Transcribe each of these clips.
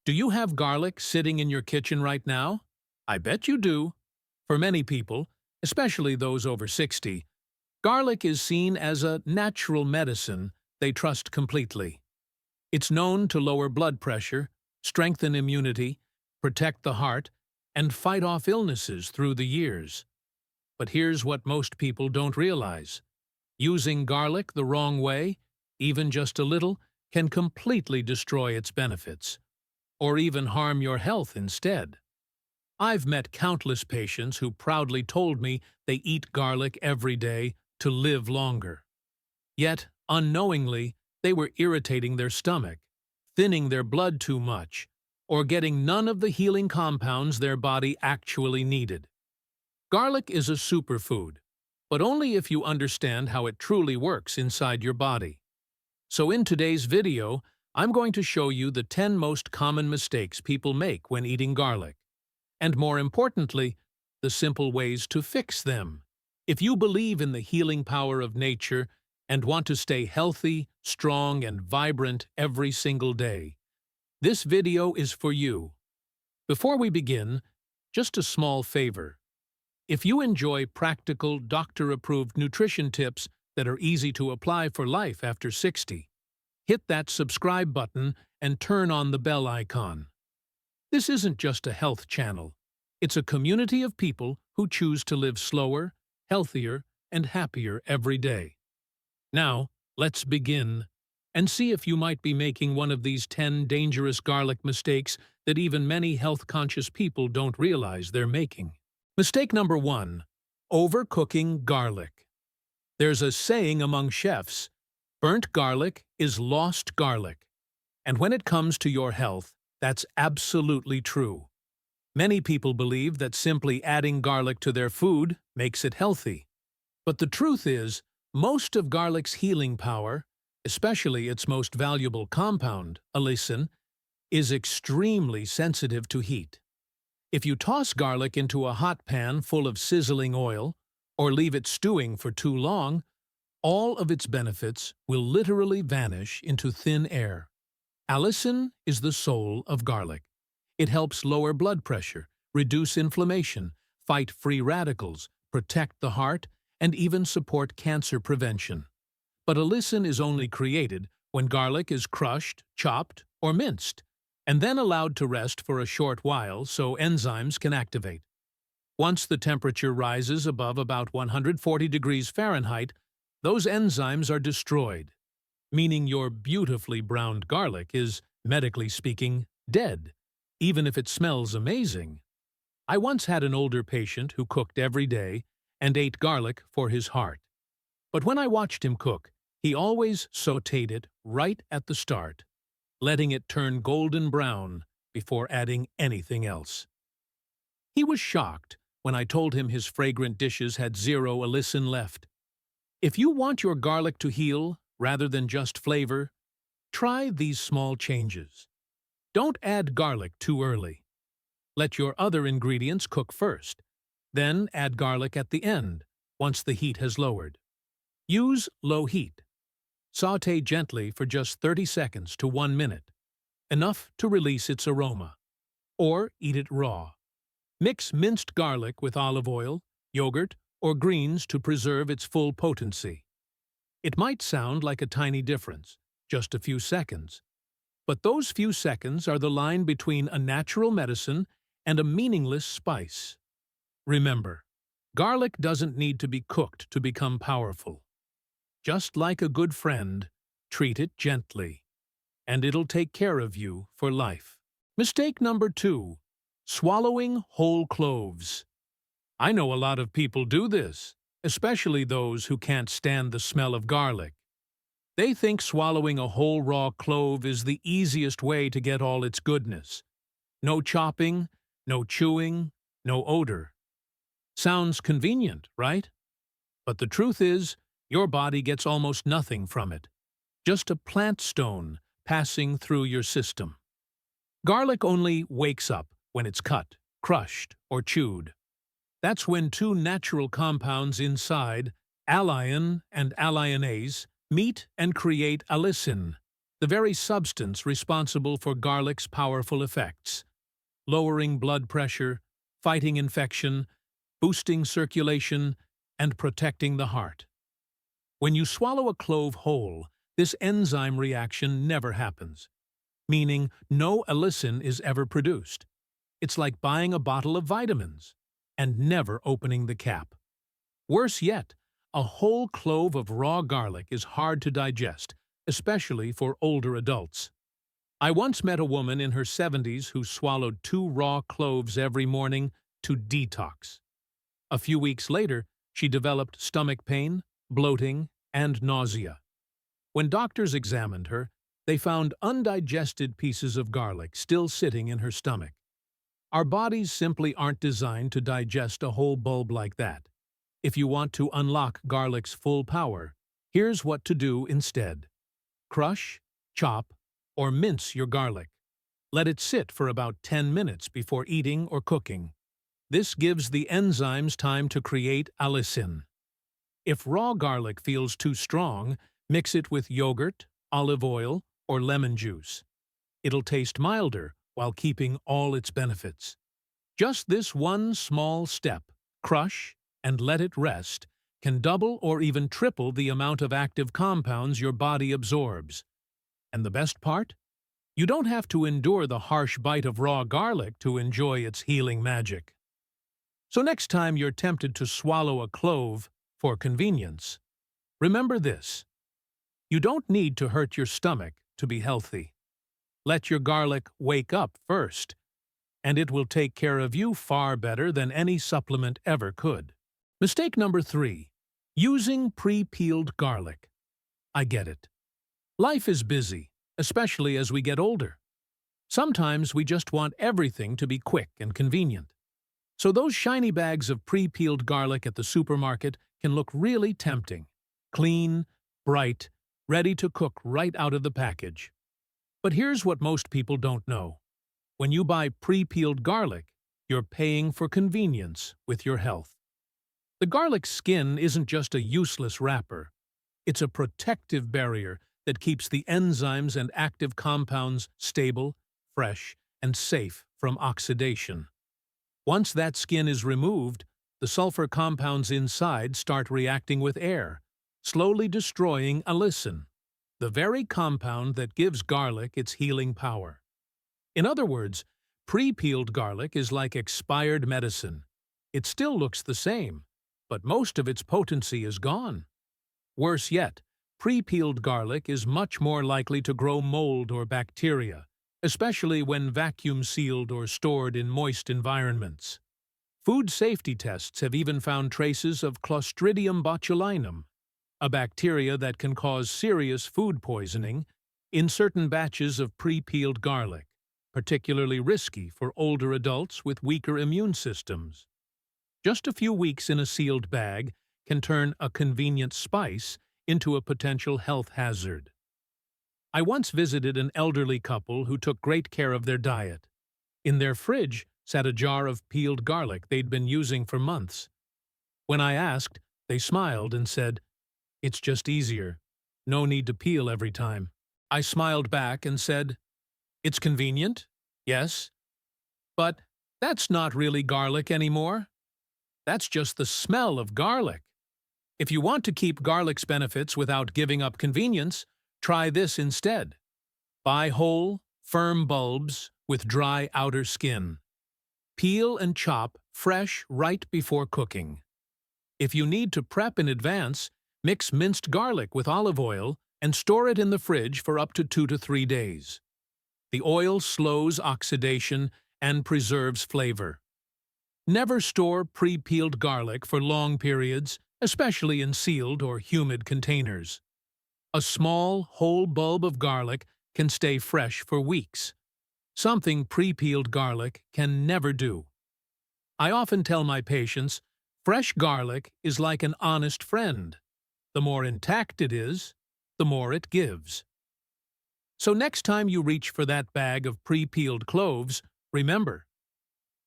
Do you have garlic sitting in your kitchen right now? I bet you do. For many people, especially those over 60, garlic is seen as a natural medicine they trust completely. It's known to lower blood pressure, strengthen immunity, protect the heart, and fight off illnesses through the years. But here's what most people don't realize. Using garlic the wrong way, even just a little, can completely destroy its benefits, or even harm your health instead. I've met countless patients who proudly told me they eat garlic every day to live longer. Yet, unknowingly, they were irritating their stomach, thinning their blood too much, or getting none of the healing compounds their body actually needed. Garlic is a superfood, but only if you understand how it truly works inside your body. So in today's video, I'm going to show you the 10 most common mistakes people make when eating garlic, and more importantly, the simple ways to fix them. If you believe in the healing power of nature and want to stay healthy, strong, and vibrant every single day, this video is for you. Before we begin, just a small favor. If you enjoy practical, doctor-approved nutrition tips that are easy to apply for life after 60, hit that subscribe button and turn on the bell icon. This isn't just a health channel. It's a community of people who choose to live slower, healthier, and happier every day. Now, let's begin and see if you might be making one of these 10 dangerous garlic mistakes that even many health-conscious people don't realize they're making. Mistake number 1. Overcooking garlic. There's a saying among chefs, burnt garlic is lost garlic. And when it comes to your health, that's absolutely true. Many people believe that simply adding garlic to their food makes it healthy. But the truth is, most of garlic's healing power, especially its most valuable compound, allicin, is extremely sensitive to heat. If you toss garlic into a hot pan full of sizzling oil, or leave it stewing for too long, all of its benefits will literally vanish into thin air. Allicin is the soul of garlic. It helps lower blood pressure, reduce inflammation, fight free radicals, protect the heart, and even support cancer prevention. But allicin is only created when garlic is crushed, chopped, or minced, and then allowed to rest for a short while so enzymes can activate. Once the temperature rises above about 140 degrees Fahrenheit, those enzymes are destroyed, meaning your beautifully browned garlic is, medically speaking, dead, even if it smells amazing. I once had an older patient who cooked every day and ate garlic for his heart. But when I watched him cook, he always sautéed it right at the start, letting it turn golden brown before adding anything else. He was shocked when I told him his fragrant dishes had zero allicin left. If you want your garlic to heal rather than just flavor, try these small changes. Don't add garlic too early. Let your other ingredients cook first. Then add garlic at the end, once the heat has lowered. Use low heat. Sauté gently for just 30 seconds to 1 minute, enough to release its aroma. Or eat it raw. Mix minced garlic with olive oil, yogurt, or greens to preserve its full potency. It might sound like a tiny difference, just a few seconds. But those few seconds are the line between a natural medicine and a meaningless spice. Remember, garlic doesn't need to be cooked to become powerful. Just like a good friend, treat it gently, and it'll take care of you for life. Mistake number 2. Swallowing whole cloves. I know a lot of people do this, especially those who can't stand the smell of garlic. They think swallowing a whole raw clove is the easiest way to get all its goodness. No chopping, no chewing, no odor. Sounds convenient, right? But the truth is, your body gets almost nothing from it. Just a plant stone passing through your system. Garlic only wakes up when it's cut, crushed, or chewed. That's when two natural compounds inside, alliin and alliinase, meet and create allicin. the very substance responsible for garlic's powerful effects, lowering blood pressure, fighting infection, boosting circulation, and protecting the heart. When you swallow a clove whole, this enzyme reaction never happens, meaning no allicin is ever produced. It's like buying a bottle of vitamins and never opening the cap. Worse yet, a whole clove of raw garlic is hard to digest, especially for older adults. I once met a woman in her 70s who swallowed 2 raw cloves every morning to detox. A few weeks later, she developed stomach pain, bloating, and nausea. When doctors examined her, they found undigested pieces of garlic still sitting in her stomach. Our bodies simply aren't designed to digest a whole bulb like that. If you want to unlock garlic's full power, here's what to do instead. Crush, chop, or mince your garlic. Let it sit for about 10 minutes before eating or cooking. This gives the enzymes time to create allicin. If raw garlic feels too strong, mix it with yogurt, olive oil, or lemon juice. It'll taste milder while keeping all its benefits. Just this one small step, crush and let it rest, can double or even triple the amount of active compounds your body absorbs. And the best part? You don't have to endure the harsh bite of raw garlic to enjoy its healing magic. So next time you're tempted to swallow a clove for convenience, remember this: you don't need to hurt your stomach to be healthy. Let your garlic wake up first, and it will take care of you far better than any supplement ever could. Mistake number 3. Using pre-peeled garlic. I get it. Life is busy, especially as we get older. Sometimes we just want everything to be quick and convenient. So those shiny bags of pre-peeled garlic at the supermarket can look really tempting. Clean, bright, ready to cook right out of the package. But here's what most people don't know. When you buy pre-peeled garlic, you're paying for convenience with your health. The garlic skin isn't just a useless wrapper. It's a protective barrier that keeps the enzymes and active compounds stable, fresh, and safe from oxidation. Once that skin is removed, the sulfur compounds inside start reacting with air, slowly destroying allicin, the very compound that gives garlic its healing power. In other words, pre-peeled garlic is like expired medicine. It still looks the same, but most of its potency is gone. Worse yet, pre-peeled garlic is much more likely to grow mold or bacteria, especially when vacuum-sealed or stored in moist environments. Food safety tests have even found traces of Clostridium botulinum, a bacteria that can cause serious food poisoning, in certain batches of pre-peeled garlic, particularly risky for older adults with weaker immune systems. Just a few weeks in a sealed bag can turn a convenient spice into a potential health hazard. I once visited an elderly couple who took great care of their diet. In their fridge sat a jar of peeled garlic they'd been using for months. When I asked, they smiled and said, "It's just easier. No need to peel every time." I smiled back and said, "It's convenient, yes, but that's not really garlic anymore. That's just the smell of garlic. If you want to keep garlic's benefits without giving up convenience, try this instead. Buy whole, firm bulbs with dry outer skin. Peel and chop fresh right before cooking. If you need to prep in advance, mix minced garlic with olive oil and store it in the fridge for up to 2 to 3 days. The oil slows oxidation and preserves flavor. Never store pre-peeled garlic for long periods, especially in sealed or humid containers. A small, whole bulb of garlic can stay fresh for weeks, something pre-peeled garlic can never do. I often tell my patients, fresh garlic is like an honest friend. The more intact it is, the more it gives. So next time you reach for that bag of pre-peeled cloves, remember,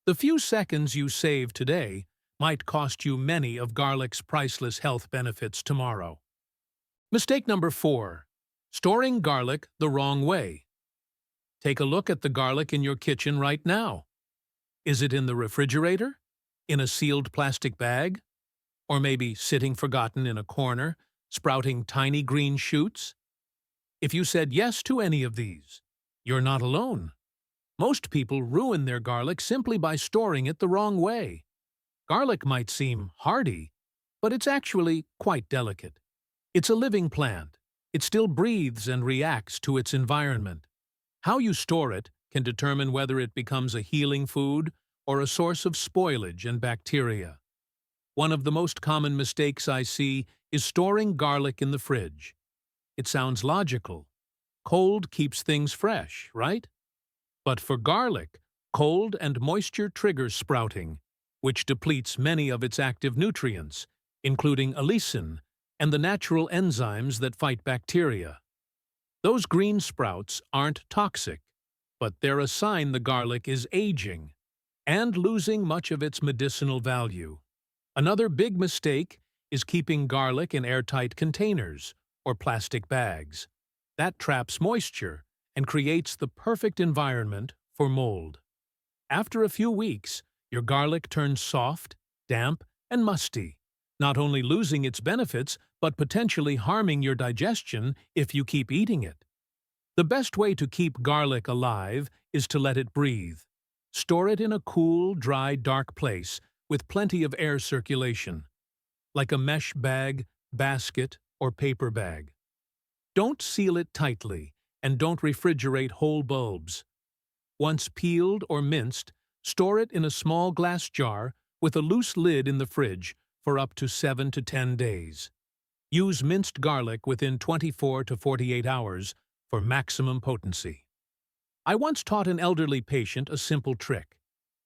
the few seconds you save today might cost you many of garlic's priceless health benefits tomorrow. Mistake number 4. Storing garlic the wrong way. Take a look at the garlic in your kitchen right now. Is it in the refrigerator? In a sealed plastic bag? Or maybe sitting forgotten in a corner, sprouting tiny green shoots? If you said yes to any of these, you're not alone. Most people ruin their garlic simply by storing it the wrong way. Garlic might seem hardy, but it's actually quite delicate. It's a living plant. It still breathes and reacts to its environment. How you store it can determine whether it becomes a healing food or a source of spoilage and bacteria. One of the most common mistakes I see is storing garlic in the fridge. It sounds logical. Cold keeps things fresh, right? But for garlic, cold and moisture triggers sprouting, which depletes many of its active nutrients, including allicin and the natural enzymes that fight bacteria. Those green sprouts aren't toxic, but they're a sign the garlic is aging and losing much of its medicinal value. Another big mistake is keeping garlic in airtight containers or plastic bags. That traps moisture and creates the perfect environment for mold. After a few weeks, your garlic turns soft, damp, and musty, not only losing its benefits, but potentially harming your digestion if you keep eating it. The best way to keep garlic alive is to let it breathe. Store it in a cool, dry, dark place with plenty of air circulation, like a mesh bag, basket, or paper bag. Don't seal it tightly, and don't refrigerate whole bulbs. Once peeled or minced, store it in a small glass jar with a loose lid in the fridge for up to 7 to 10 days. Use minced garlic within 24 to 48 hours for maximum potency. I once taught an elderly patient a simple trick.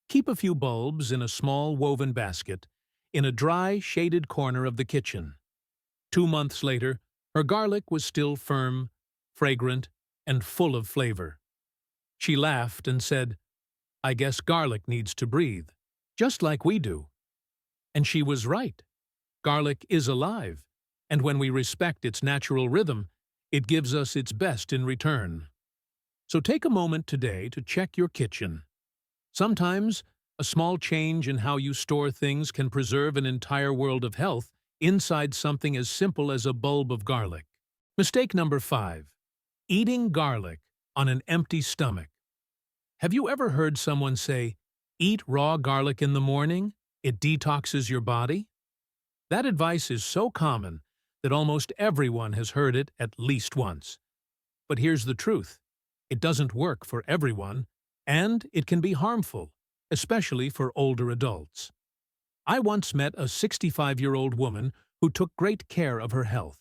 Keep a few bulbs in a small woven basket in a dry, shaded corner of the kitchen. 2 months later, her garlic was still firm, fragrant, and full of flavor. She laughed and said, "I guess garlic needs to breathe, just like we do." And she was right. Garlic is alive, and when we respect its natural rhythm, it gives us its best in return. So take a moment today to check your kitchen. Sometimes, a small change in how you store things can preserve an entire world of health inside something as simple as a bulb of garlic. Mistake number 5. Eating garlic on an empty stomach. Have you ever heard someone say, "Eat raw garlic in the morning, it detoxes your body"? That advice is so common that almost everyone has heard it at least once. But here's the truth. It doesn't work for everyone, and it can be harmful, especially for older adults. I once met a 65-year-old woman who took great care of her health.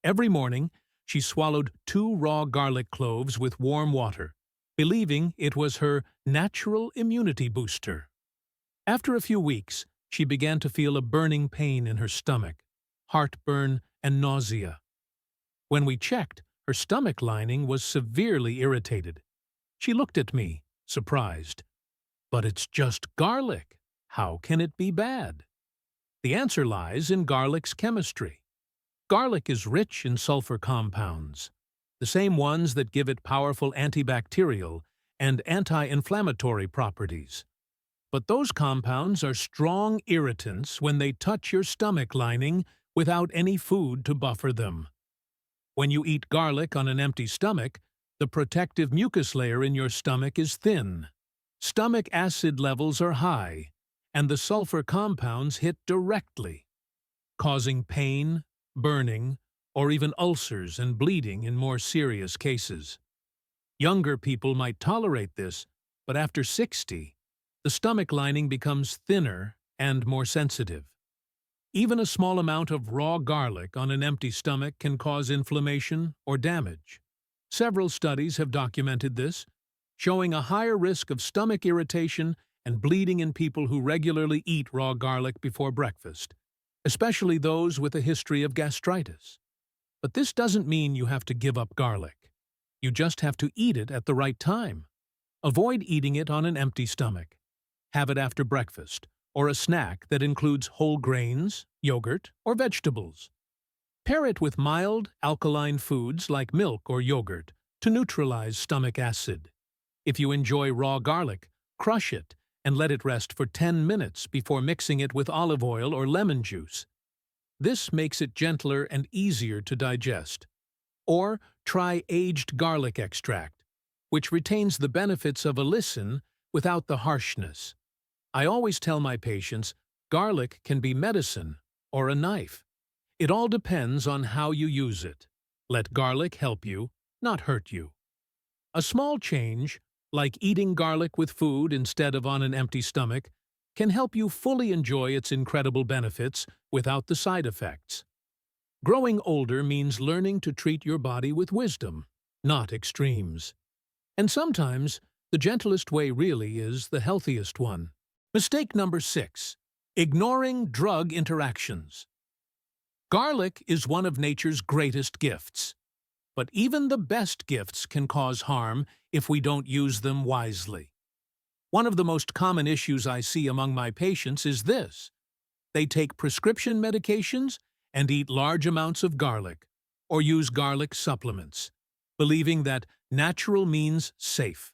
Every morning, she swallowed 2 raw garlic cloves with warm water, believing it was her natural immunity booster. After a few weeks, she began to feel a burning pain in her stomach, heartburn, and nausea. When we checked, her stomach lining was severely irritated. She looked at me, surprised. "But it's just garlic. How can it be bad?" The answer lies in garlic's chemistry. Garlic is rich in sulfur compounds, the same ones that give it powerful antibacterial and anti-inflammatory properties. But those compounds are strong irritants when they touch your stomach lining without any food to buffer them. When you eat garlic on an empty stomach, the protective mucus layer in your stomach is thin. Stomach acid levels are high, and the sulfur compounds hit directly, causing pain, burning, or even ulcers and bleeding in more serious cases. Younger people might tolerate this, but after 60, the stomach lining becomes thinner and more sensitive. Even a small amount of raw garlic on an empty stomach can cause inflammation or damage. Several studies have documented this, showing a higher risk of stomach irritation and bleeding in people who regularly eat raw garlic before breakfast, especially those with a history of gastritis. But this doesn't mean you have to give up garlic. You just have to eat it at the right time. Avoid eating it on an empty stomach. Have it after breakfast, or a snack that includes whole grains, yogurt, or vegetables. Pair it with mild, alkaline foods like milk or yogurt to neutralize stomach acid. If you enjoy raw garlic, crush it and let it rest for 10 minutes before mixing it with olive oil or lemon juice. This makes it gentler and easier to digest. Or try aged garlic extract, which retains the benefits of allicin without the harshness. I always tell my patients, garlic can be medicine or a knife. It all depends on how you use it. Let garlic help you, not hurt you. A small change, like eating garlic with food instead of on an empty stomach, can help you fully enjoy its incredible benefits without the side effects. Growing older means learning to treat your body with wisdom, not extremes. And sometimes, the gentlest way really is the healthiest one. Mistake number 6. Ignoring drug interactions. Garlic is one of nature's greatest gifts. But even the best gifts can cause harm if we don't use them wisely. One of the most common issues I see among my patients is this. They take prescription medications and eat large amounts of garlic, or use garlic supplements, believing that natural means safe.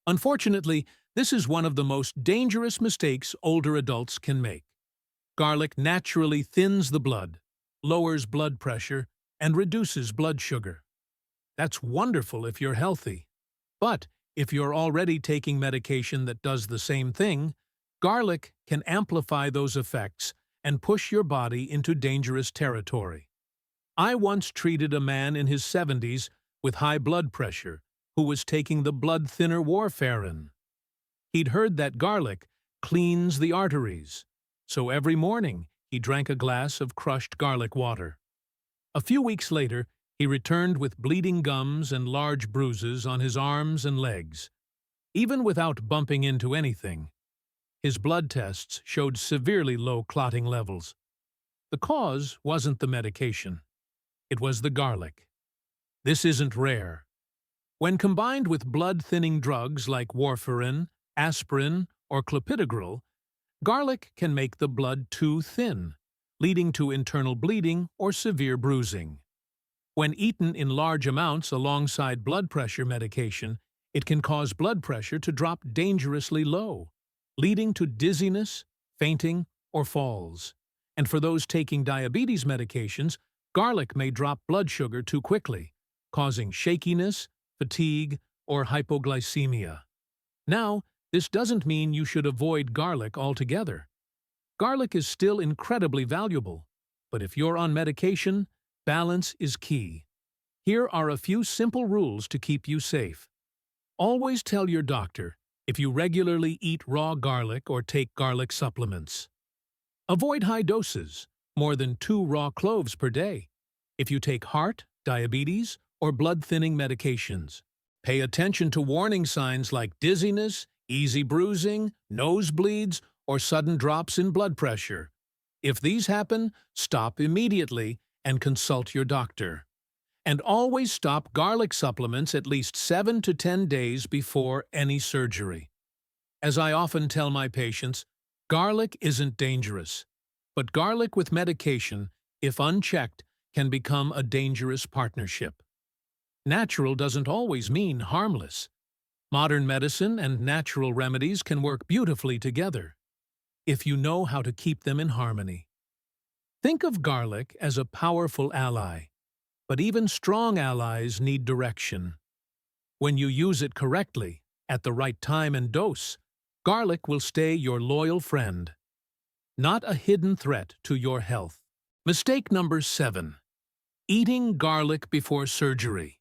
Unfortunately, this is one of the most dangerous mistakes older adults can make. Garlic naturally thins the blood, lowers blood pressure, and reduces blood sugar. That's wonderful if you're healthy. But if you're already taking medication that does the same thing, garlic can amplify those effects and push your body into dangerous territory. I once treated a man in his 70s with high blood pressure who was taking the blood thinner warfarin. He'd heard that garlic cleans the arteries, so every morning he drank a glass of crushed garlic water. A few weeks later, he returned with bleeding gums and large bruises on his arms and legs. Even without bumping into anything, his blood tests showed severely low clotting levels. The cause wasn't the medication. It was the garlic. This isn't rare. When combined with blood-thinning drugs like warfarin, aspirin, or clopidogrel, garlic can make the blood too thin, leading to internal bleeding or severe bruising. When eaten in large amounts alongside blood pressure medication, it can cause blood pressure to drop dangerously low, leading to dizziness, fainting, or falls. And for those taking diabetes medications, garlic may drop blood sugar too quickly, causing shakiness, fatigue, or hypoglycemia. Now, this doesn't mean you should avoid garlic altogether. Garlic is still incredibly valuable, but if you're on medication, balance is key. Here are a few simple rules to keep you safe. Always tell your doctor if you regularly eat raw garlic or take garlic supplements. Avoid high doses, more than 2 raw cloves per day, if you take heart, diabetes, or blood-thinning medications. Pay attention to warning signs like dizziness, easy bruising, nosebleeds, or sudden drops in blood pressure. If these happen, stop immediately and consult your doctor. And always stop garlic supplements at least 7 to 10 days before any surgery. As I often tell my patients, garlic isn't dangerous, but garlic with medication, if unchecked, can become a dangerous partnership. Natural doesn't always mean harmless. Modern medicine and natural remedies can work beautifully together, if you know how to keep them in harmony. Think of garlic as a powerful ally, but even strong allies need direction. When you use it correctly, at the right time and dose, garlic will stay your loyal friend, not a hidden threat to your health. Mistake number 7. Eating garlic before surgery.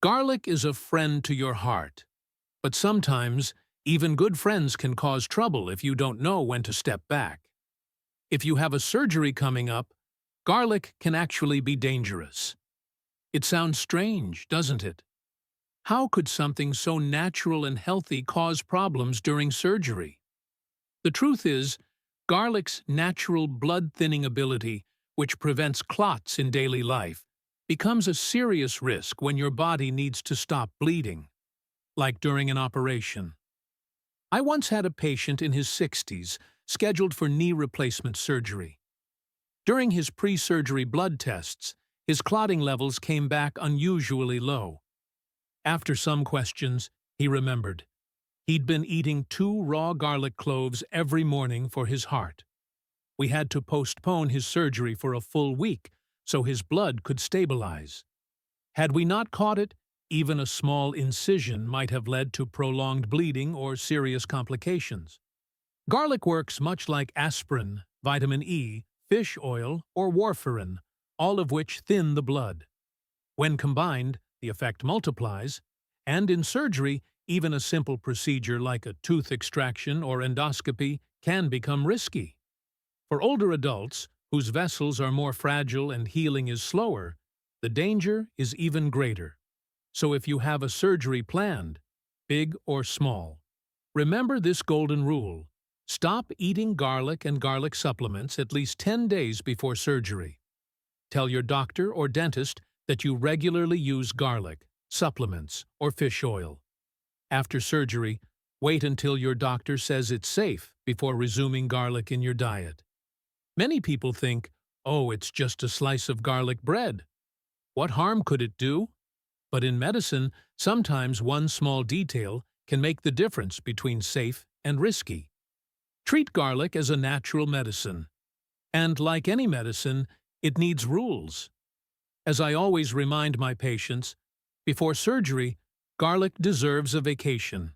Garlic is a friend to your heart, but sometimes even good friends can cause trouble if you don't know when to step back. If you have a surgery coming up, garlic can actually be dangerous. It sounds strange, doesn't it? How could something so natural and healthy cause problems during surgery? The truth is, garlic's natural blood-thinning ability, which prevents clots in daily life, becomes a serious risk when your body needs to stop bleeding, like during an operation. I once had a patient in his 60s scheduled for knee replacement surgery. During his pre-surgery blood tests, his clotting levels came back unusually low. After some questions, he remembered. He'd been eating 2 raw garlic cloves every morning for his heart. We had to postpone his surgery for a full week so his blood could stabilize. Had we not caught it, even a small incision might have led to prolonged bleeding or serious complications. Garlic works much like aspirin, vitamin E, fish oil, or warfarin, all of which thin the blood. When combined, the effect multiplies, and in surgery, even a simple procedure like a tooth extraction or endoscopy can become risky. For older adults, whose vessels are more fragile and healing is slower, the danger is even greater. So if you have a surgery planned, big or small, remember this golden rule. Stop eating garlic and garlic supplements at least 10 days before surgery. Tell your doctor or dentist that you regularly use garlic, supplements, or fish oil. After surgery, wait until your doctor says it's safe before resuming garlic in your diet. Many people think, oh, it's just a slice of garlic bread. What harm could it do? But in medicine, sometimes one small detail can make the difference between safe and risky. Treat garlic as a natural medicine. And like any medicine, it needs rules. As I always remind my patients, before surgery, garlic deserves a vacation.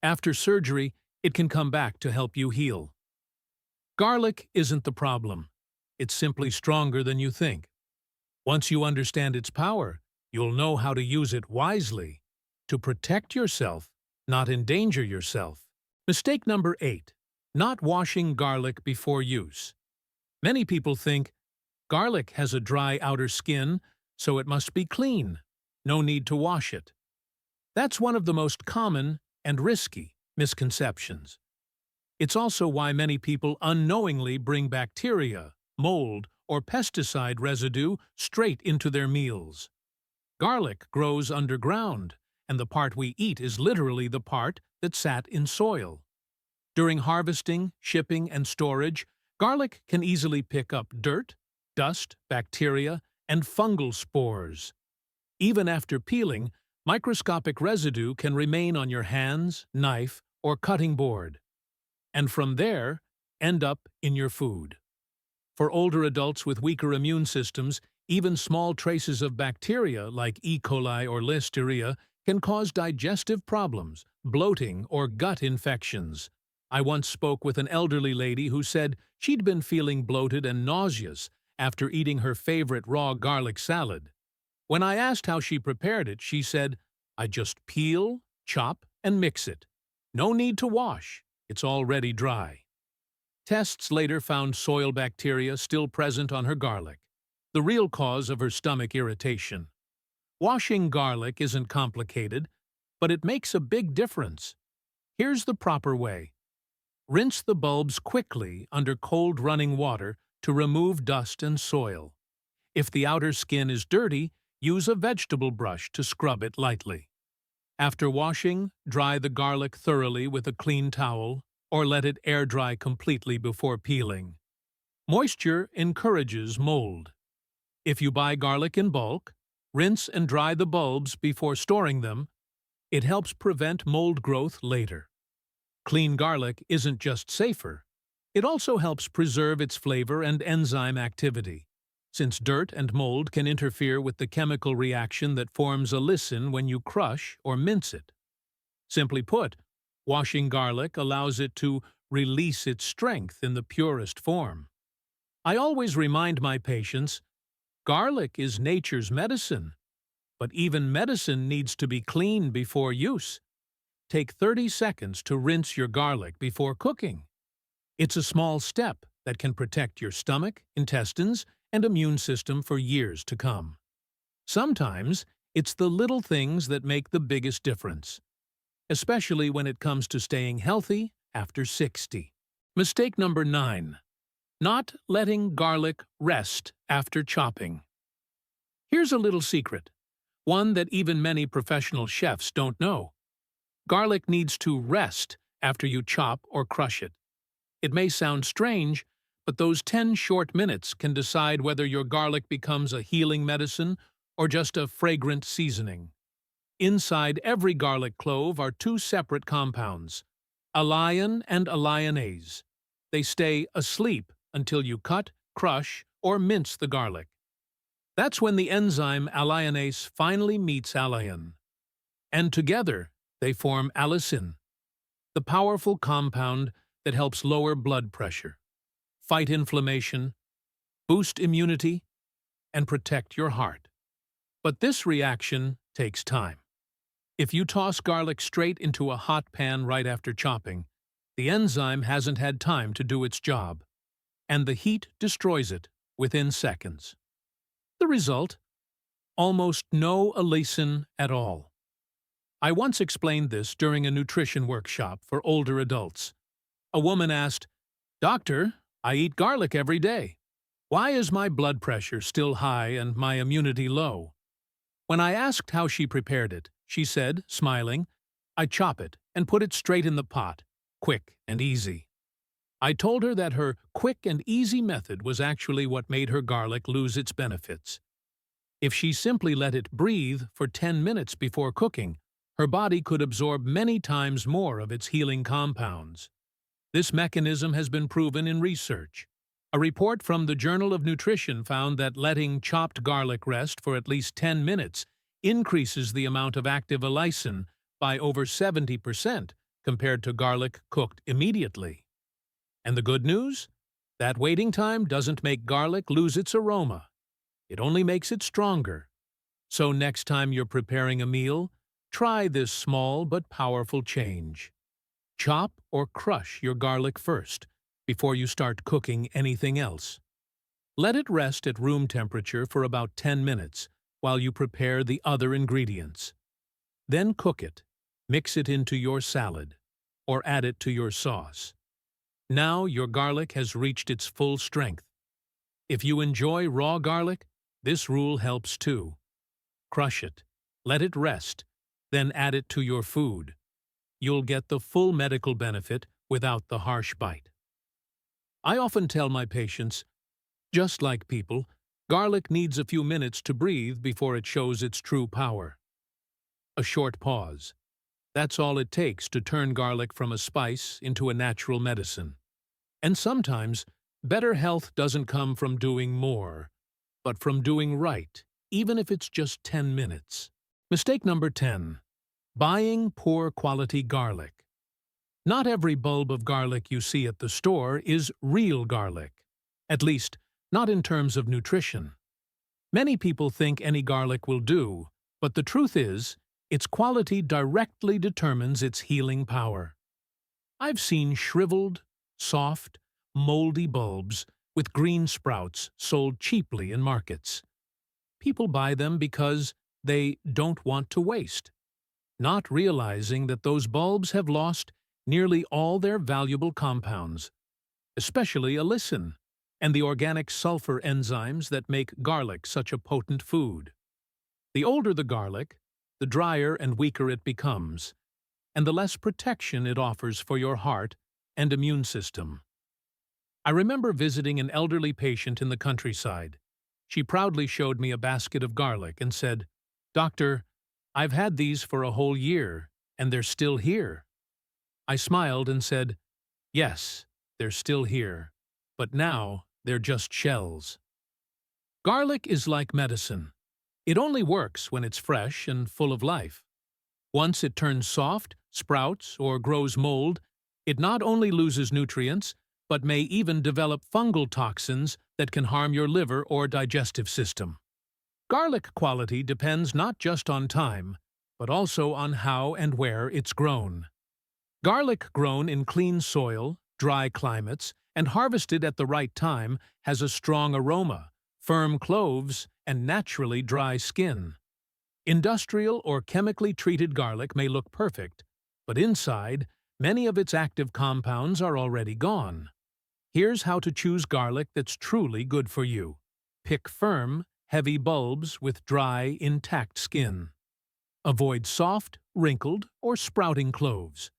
After surgery, it can come back to help you heal. Garlic isn't the problem. It's simply stronger than you think. Once you understand its power, you'll know how to use it wisely to protect yourself, not endanger yourself. Mistake number 8. Not washing garlic before use. Many people think, garlic has a dry outer skin, so it must be clean. No need to wash it. That's one of the most common and risky misconceptions. It's also why many people unknowingly bring bacteria, mold, or pesticide residue straight into their meals. Garlic grows underground, and the part we eat is literally the part that sat in soil. During harvesting, shipping, and storage, garlic can easily pick up dirt, dust, bacteria, and fungal spores. Even after peeling, microscopic residue can remain on your hands, knife, or cutting board, and from there, end up in your food. For older adults with weaker immune systems, even small traces of bacteria like E. coli or Listeria can cause digestive problems, bloating, or gut infections. I once spoke with an elderly lady who said she'd been feeling bloated and nauseous after eating her favorite raw garlic salad. When I asked how she prepared it, she said, "I just peel, chop, and mix it. No need to wash. It's already dry." Tests later found soil bacteria still present on her garlic, the real cause of her stomach irritation. Washing garlic isn't complicated, but it makes a big difference. Here's the proper way. Rinse the bulbs quickly under cold running water to remove dust and soil. If the outer skin is dirty, use a vegetable brush to scrub it lightly. After washing, dry the garlic thoroughly with a clean towel, or let it air dry completely before peeling. Moisture encourages mold. If you buy garlic in bulk, rinse and dry the bulbs before storing them. It helps prevent mold growth later. Clean garlic isn't just safer, it also helps preserve its flavor and enzyme activity, since dirt and mold can interfere with the chemical reaction that forms allicin when you crush or mince it. Simply put, washing garlic allows it to release its strength in the purest form. I always remind my patients, garlic is nature's medicine, but even medicine needs to be clean before use. Take 30 seconds to rinse your garlic before cooking. It's a small step that can protect your stomach, intestines, and immune system for years to come. Sometimes, it's the little things that make the biggest difference, especially when it comes to staying healthy after 60. Mistake number 9. Not letting garlic rest after chopping. Here's a little secret, one that even many professional chefs don't know. Garlic needs to rest after you chop or crush it. It may sound strange, But those 10 short minutes can decide whether your garlic becomes a healing medicine or just a fragrant seasoning. Inside every garlic clove are two separate compounds, alliin and alliinase. They stay asleep until you cut, crush, or mince the garlic. That's when the enzyme alliinase finally meets alliin. And together, they form allicin, the powerful compound that helps lower blood pressure, fight inflammation, boost immunity, and protect your heart. But this reaction takes time. If you toss garlic straight into a hot pan right after chopping, the enzyme hasn't had time to do its job, and the heat destroys it within seconds. The result? Almost no allicin at all. I once explained this during a nutrition workshop for older adults. A woman asked, "Doctor, I eat garlic every day. Why is my blood pressure still high and my immunity low?" When I asked how she prepared it, she said, smiling, "I chop it and put it straight in the pot, quick and easy." I told her that her quick and easy method was actually what made her garlic lose its benefits. If she simply let it breathe for 10 minutes before cooking, her body could absorb many times more of its healing compounds. This mechanism has been proven in research. A report from the Journal of Nutrition found that letting chopped garlic rest for at least 10 minutes increases the amount of active allicin by over 70% compared to garlic cooked immediately. And the good news? That waiting time doesn't make garlic lose its aroma. It only makes it stronger. So next time you're preparing a meal, try this small but powerful change. Chop or crush your garlic first, before you start cooking anything else. Let it rest at room temperature for about 10 minutes while you prepare the other ingredients. Then cook it, mix it into your salad, or add it to your sauce. Now your garlic has reached its full strength. If you enjoy raw garlic, this rule helps too. Crush it, let it rest, then add it to your food. You'll get the full medical benefit without the harsh bite. I often tell my patients, just like people, garlic needs a few minutes to breathe before it shows its true power. A short pause. That's all it takes to turn garlic from a spice into a natural medicine. And sometimes, better health doesn't come from doing more, but from doing right, even if it's just 10 minutes. Mistake number 10. Buying poor quality garlic. Not every bulb of garlic you see at the store is real garlic. At least, not in terms of nutrition. Many people think any garlic will do, but the truth is, its quality directly determines its healing power. I've seen shriveled, soft, moldy bulbs with green sprouts sold cheaply in markets. People buy them because they don't want to waste, not realizing that those bulbs have lost nearly all their valuable compounds, especially allicin and the organic sulfur enzymes that make garlic such a potent food. The older the garlic, the drier and weaker it becomes, and the less protection it offers for your heart and immune system. I remember visiting an elderly patient in the countryside. She proudly showed me a basket of garlic and said, "Doctor, I've had these for a whole year, and they're still here." I smiled and said, "Yes, they're still here, but now they're just shells." Garlic is like medicine. It only works when it's fresh and full of life. Once it turns soft, sprouts, or grows mold, it not only loses nutrients, but may even develop fungal toxins that can harm your liver or digestive system. Garlic quality depends not just on time, but also on how and where it's grown. Garlic grown in clean soil, dry climates, and harvested at the right time has a strong aroma, firm cloves, and naturally dry skin. Industrial or chemically treated garlic may look perfect, but inside, many of its active compounds are already gone. Here's how to choose garlic that's truly good for you. Pick firm, heavy bulbs with dry, intact skin. Avoid soft, wrinkled, or sprouting cloves.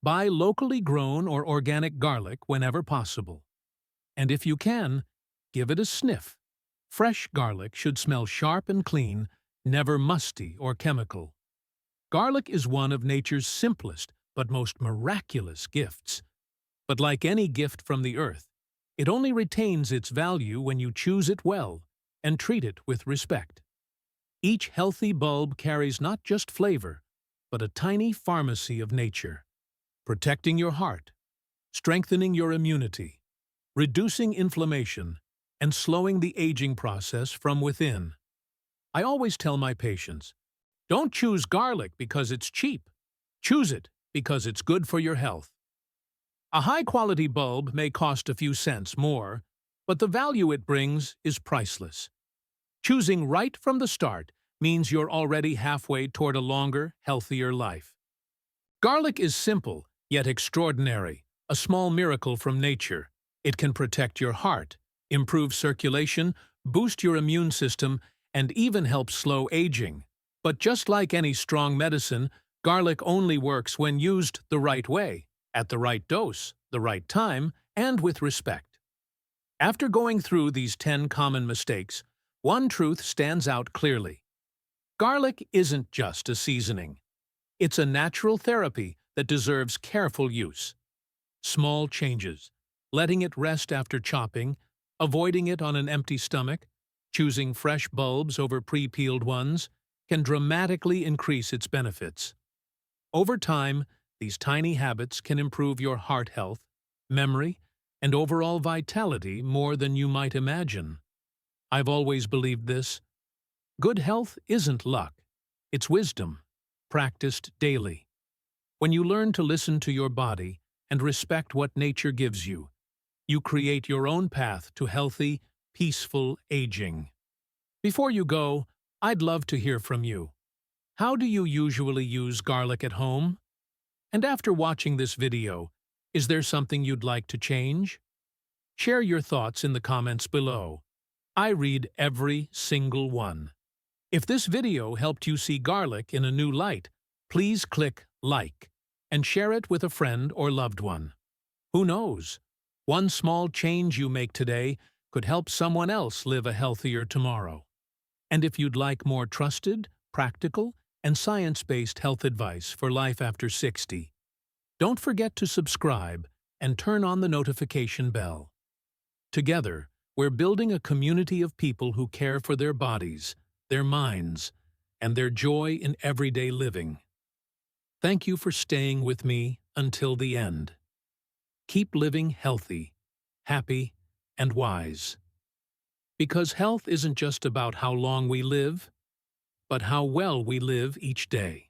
Buy locally grown or organic garlic whenever possible. And if you can, give it a sniff. Fresh garlic should smell sharp and clean, never musty or chemical. Garlic is one of nature's simplest but most miraculous gifts. But like any gift from the earth, it only retains its value when you choose it well and treat it with respect. Each healthy bulb carries not just flavor, but a tiny pharmacy of nature, protecting your heart, strengthening your immunity, reducing inflammation, and slowing the aging process from within. I always tell my patients, don't choose garlic because it's cheap. Choose it because it's good for your health. A high-quality bulb may cost a few cents more, but the value it brings is priceless. Choosing right from the start means you're already halfway toward a longer, healthier life. Garlic is simple, yet extraordinary, a small miracle from nature. It can protect your heart, improve circulation, boost your immune system, and even help slow aging. But just like any strong medicine, garlic only works when used the right way, at the right dose, the right time, and with respect. After going through these 10 common mistakes, one truth stands out clearly. Garlic isn't just a seasoning. It's a natural therapy that deserves careful use. Small changes, letting it rest after chopping, avoiding it on an empty stomach, choosing fresh bulbs over pre-peeled ones, can dramatically increase its benefits. Over time, these tiny habits can improve your heart health, memory, and overall vitality more than you might imagine. I've always believed this. Good health isn't luck, it's wisdom, practiced daily. When you learn to listen to your body and respect what nature gives you, you create your own path to healthy, peaceful aging. Before you go, I'd love to hear from you. How do you usually use garlic at home? And after watching this video, is there something you'd like to change? Share your thoughts in the comments below. I read every single one. If this video helped you see garlic in a new light, please click like and share it with a friend or loved one. Who knows? One small change you make today could help someone else live a healthier tomorrow. And if you'd like more trusted, practical, and science-based health advice for life after 60, don't forget to subscribe and turn on the notification bell. Together, we're building a community of people who care for their bodies, their minds, and their joy in everyday living. Thank you for staying with me until the end. Keep living healthy, happy, and wise. Because health isn't just about how long we live, but how well we live each day.